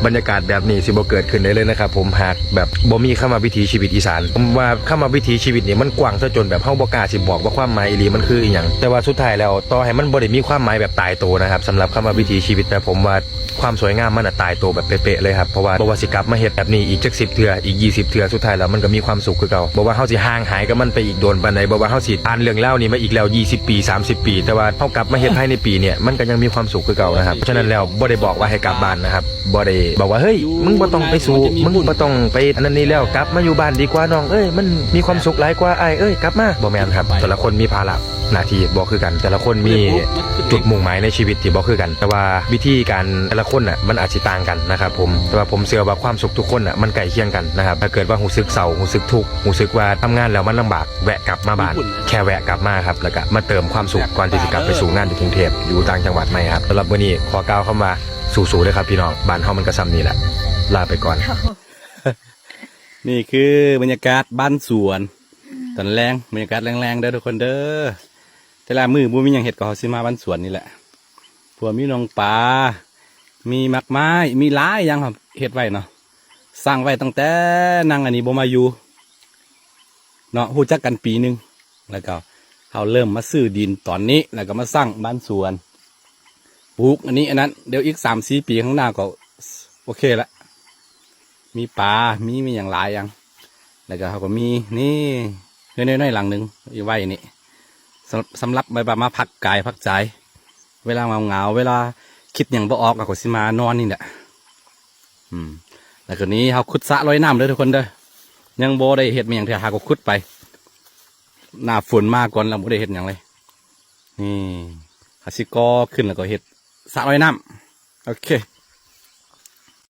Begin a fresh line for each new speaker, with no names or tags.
บรรยากาศแบบนี้สิบ่เกิดขึ้นได้เลยนะครับผมหากแบบบ่มีเข้ามาวิถีชีวิตอีสานผมว่าเข้ามาวิถีชีวิตนี่มันกว้างซะจนแบบเฮาบ่กล้าสิบอกว่าความหมายอีหลีมันคืออีหยังแต่ว่าสุดท้ายแล้วต่อให้มันบ่ได้มีความหมายแบบตายตัวนะครับสำหรับเข้ามาวิถีชีวิตแต่ผมว่าความสวยงามมันตายตัวแบบเป๊ะๆเลยครับเพราะว่าบ่ว่าสิกลับมาเฮ็ดแบบนี้อีกจัก10เทื่ออีก20เทื่อสุดท้ายแล้วมันก็มีความสุขคือเก่าบ่ว่าเฮาสิห่างหายกับมันไปอีกโดนปานใดบ่ว่าเฮาสิอ่านเรื่องเล่านี่มาอีกแล้ว20ปี30ปีแต่ว่าเฮากลับมาเฮ็ดภายในปีเนี่ยมันก็ยังมีความสุขคือเก่านะครับเพราะฉะนั้นแล้วบ่ได้บอกว่าให้กลับบ้านนะครับบ่ได้บอกว่าเฮ้ยมึงบ่ต้องไปสู่มึงบ่ต้องไปอันนั้นนี่แล้วกลับมาอยู่บ้านดีกว่าน้องเอ้ยมันมีความสุขหลายกว่าอ้ายเอ้ยกลับมาบ่แม่นครับแต่ละคนมีภาระหน้าที่บ่คือกันแต่ละคนมีจุดมุ่งหมายในชีวิตที่บ่คือกันแต่ว่าวิธีการแต่ละคนน่ะมันอาจสิต่างกันนะครับผมแต่ว่าผมเชื่อว่าความสุขทุกคนน่ะมันใกล้เคียงกันนะครับถ้าเกิดว่ารู้สึกเศร้ารู้สึกทุกข์รู้สึกว่าทำงานแล้วมันลำบากแวะกลับมาบ้านแค่แวะกลับมาครับแล้วก็มาเติมความสุขก่อนที่จะกลับไปสู่งานอยู่กรุงเทพอยู่ต่างจังหวัดใหม่ครับสำหรับวันนี้ขอกล่าวคำว่าสู้ๆเลยครับพี่น้องบ้านเฮามันก็ซ้ำนี่แหละลาไปก่อน
นี่คือบรรยากาศบ้านสวนตอนแรงบรรยากาศแรงๆเด้อทุกคนเด้อแต่ละมือบูมีอย่างเห็ดก็เขาสิมาบ้านสวนนี่แหละพวกมีน้องปลามีหมากไม้มีหลายอย่างครับเห็ดไว้เนาะสร้างไว้ตั้งแต่นางอันนี้บ่มาอยู่เนาะฮู้จักกันปีหนึงแล้วก็เขาเริ่มมาซื้อดินตอนนี้แล้วก็มาสร้างบ้านสวนปลูกอันนี้อันนั้นเดี๋ยวอีก3-4 ปีข้างหน้าก็โอเคละมีปลามีอย่างหลายอย่างแล้วก็เขาก็มีนี่น้อยๆหลังหนึ่งอยู่ไว้นี่สำหรับใบมาพักกายพักใจเวลาเหงาเวลาคิดอย่างบ่ออกก็สิมานอนนี่แหละแล้วก็นี้เขาขุดสระลอยน้ำเลยทุกคนเด้อยังบ่ได้เห็ดมีอย่างที่หาก็ขุดไปหน้าฝนมาก่อนแล้วบ่ได้เห็ดอย่างเลยนี่หาสิกอขึ้นแล้วก็เห็ดสระลอยน้ำโอเค